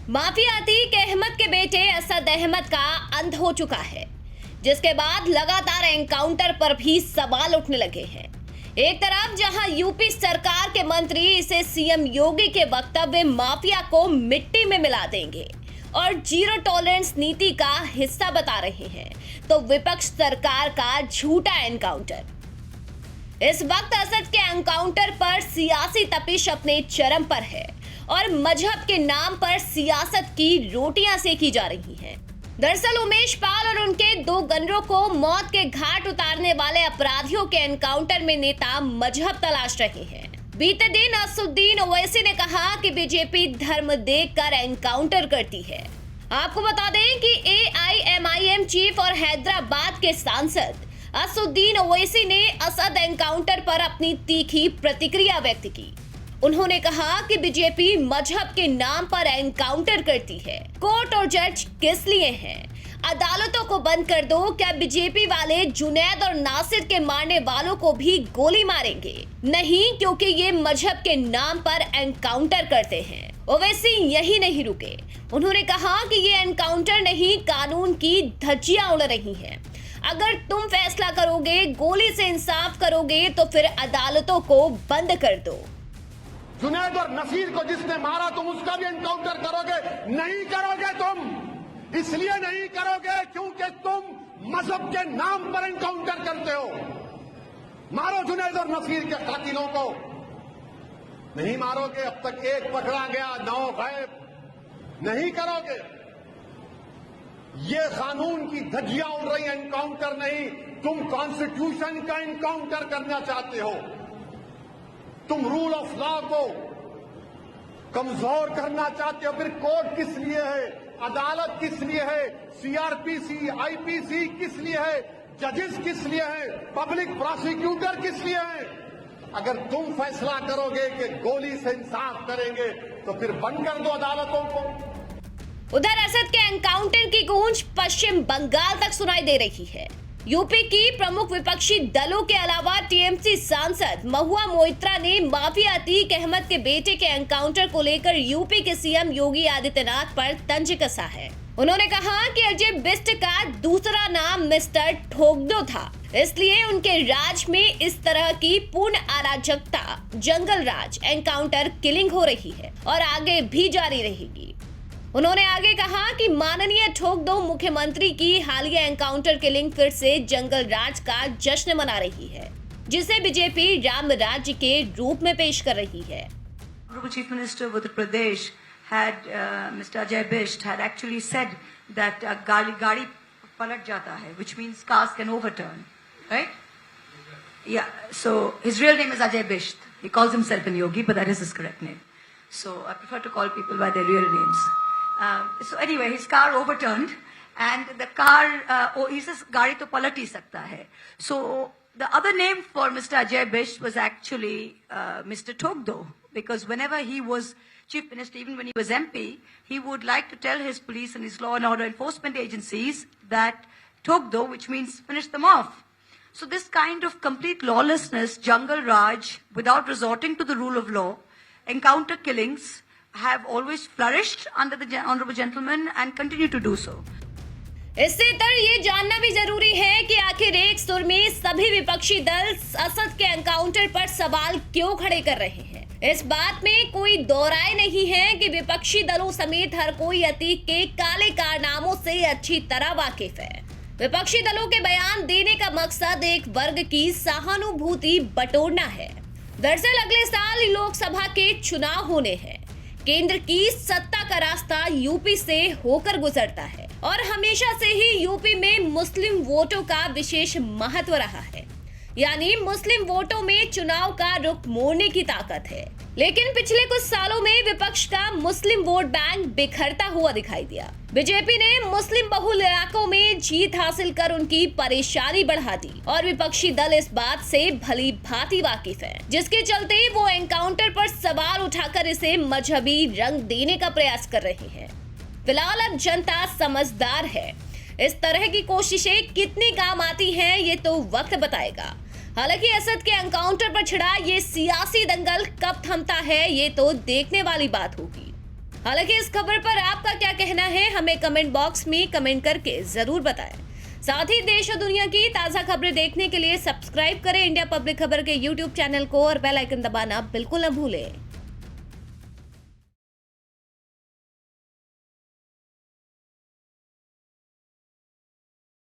Mafia Atiq Ahmad के बेटे असद अहमद का अंत हो चुका है, जिसके बाद लगातार एनकाउंटर पर भी सवाल उठने लगे हैं। एक तरफ जहां यूपी सरकार के मंत्री इसे सीएम योगी के वक्तव्य माफिया को मिट्टी में मिला देंगे और जीरो टॉलरेंस नीति का हिस्सा बता रहे हैं, तो विपक्ष सरकार का झूठा एनकाउंटर। इस वक्त असद के एनकाउंटर पर सियासी तपिश अपने चरम पर है और मजहब के नाम पर सियासत की रोटियां सेकी जा रही हैं। दरअसल उमेश पाल और उनके दो गनरों को मौत के घाट उतारने वाले अपराधियों के एनकाउंटर में नेता मजहब तलाश रहे हैं। बीते दिन असदुद्दीन ओवैसी ने कहा कि बीजेपी धर्म देखकर एनकाउंटर करती है। आपको बता दें कि AIMIM चीफ और हैदराबाद के सांसद असदुद्दीन ओवैसी ने असद एनकाउंटर पर अपनी तीखी प्रतिक्रिया व्यक्त की। उन्होंने कहा कि बीजेपी मजहब के नाम पर एनकाउंटर करती है। कोर्ट और जज किस लिए हैं? अदालतों को बंद कर दो। क्या बीजेपी वाले जुनैद और नासिर के मारने वालों को भी गोली मारेंगे? नहीं, क्योंकि ये मजहब के नाम पर एनकाउंटर करते हैं। ओवैसी यही नहीं रुके। उन्होंने कहा कि ये एनकाउंटर नहीं, कानून की धज्जियां उड़ रही हैं। अगर तुम फैसला करोगे, गोली से इंसाफ करोगे, तो फिर अदालतों को बंद कर दो। जुनैद और नसीर को जिसने मारा तुम उसका भी एनकाउंटर करोगे? नहीं करोगे। तुम इसलिए नहीं करोगे क्योंकि तुम मजहब के नाम पर एनकाउंटर करते हो। मारो जुनैद और नसीर के कातिलों को। नहीं मारोगे। अब तक एक पकड़ा गया, 9 गायब। नहीं करोगे। ये कानून की धज्जियां उड़ रही, एनकाउंटर नहीं। तुम कॉन्स्टिट्यूशन का एनकाउंटर करना चाहते हो। तुम रूल ऑफ लॉ को कमजोर करना चाहते हो। फिर कोर्ट किस लिए है? अदालत किस लिए है? CRPC, IPC किस लिए है? जजेस किस लिए है? पब्लिक प्रोसिक्यूटर किस लिए है? अगर तुम फैसला करोगे कि गोली से इंसाफ करेंगे तो फिर बंद कर दो अदालतों को। उधर असद के एनकाउंटर की गूंज पश्चिम बंगाल तक सुनाई दे रही है। यूपी की प्रमुख विपक्षी दलों के अलावा TMC सांसद महुआ मोइत्रा ने माफिया अतीक अहमद के बेटे के एनकाउंटर को लेकर यूपी के सीएम योगी आदित्यनाथ पर तंज कसा है। उन्होंने कहा कि अजय बिष्ट का दूसरा नाम मिस्टर ठोगदो था, इसलिए उनके राज में इस तरह की पूर्ण अराजकता, जंगल राज, एनकाउंटर किलिंग हो रही है और आगे भी जारी रहेगी। उन्होंने आगे कहा कि माननीय ठोगदो मुख्यमंत्री की हालिया एनकाउंटर किलिंग फिर से जंगल राज का जश्न मना रही है, जिसे बीजेपी राम राज्य के रूप में पेश कर रही है। Chief Minister of Uttar Pradesh had Mr. Ajay Bisht had actually said that gaadi palat jata hai, which means cars can overturn, right? Yeah. So his real name is Ajay Bisht. He calls himself an yogi, but that is his correct name. So I prefer to call people by their real names. So anyway, his car overturned, and the car, he says, "Gaadi to palat hi sakta hai." So the other name for Mr. Ajay Bisht was actually Mr. Thogdo, because whenever he was chief minister, even when he was MP, he would like to tell his police and his law and order enforcement agencies that Thogdo, which means finish them off. So this kind of complete lawlessness, jungle raj, without resorting to the rule of law, encounter killings, have always flourished under the honorable gentleman and continue to do so. इससे तर ये जानना भी जरूरी है कि आखिर एक सुर में सभी विपक्षी दल असद के एनकाउंटर पर सवाल क्यों खड़े कर रहे हैं। इस बात में कोई दो राय नहीं है कि विपक्षी दलों समेत हर कोई अतीक के काले कारनामों से अच्छी तरह वाकिफ है। विपक्षी दलों के बयान देने का मकसद एक वर्ग की सहानुभूति बटोरना है। दरअसल अगले साल लोकसभा के चुनाव होने हैं। केंद्र की सत्ता का रास्ता यूपी से होकर गुजरता है और हमेशा से ही यूपी में मुस्लिम वोटों का विशेष महत्व रहा है। यानी मुस्लिम वोटों में चुनाव का रुख मोड़ने की ताकत है। लेकिन पिछले कुछ सालों में विपक्ष का मुस्लिम वोट बैंक बिखरता हुआ दिखाई दिया। बीजेपी ने मुस्लिम बहुल इलाकों में जीत हासिल कर उनकी परेशानी बढ़ा दी और विपक्षी दल इस बात से भली भांति वाकिफ है, जिसके चलते वो एनकाउंटर पर सवाल उठाकर इसे मजहबी रंग देने का प्रयास कर रहे हैं। फिलहाल अब जनता समझदार है। इस तरह की कोशिशें कितनी काम आती हैं ये तो वक्त बताएगा। हालांकि असद के एनकाउंटर पर छिड़ा ये सियासी दंगल कब थमता है ये तो देखने वाली बात होगी। हालांकि इस खबर पर आपका क्या कहना है, हमें कमेंट बॉक्स में कमेंट करके जरूर बताएं। साथ ही देश और दुनिया की ताजा खबरें देखने के लिए सब्सक्राइब करें इंडिया पब्लिक खबर के YouTube चैनल को और बेल आइकन दबाना बिल्कुल न भूलें।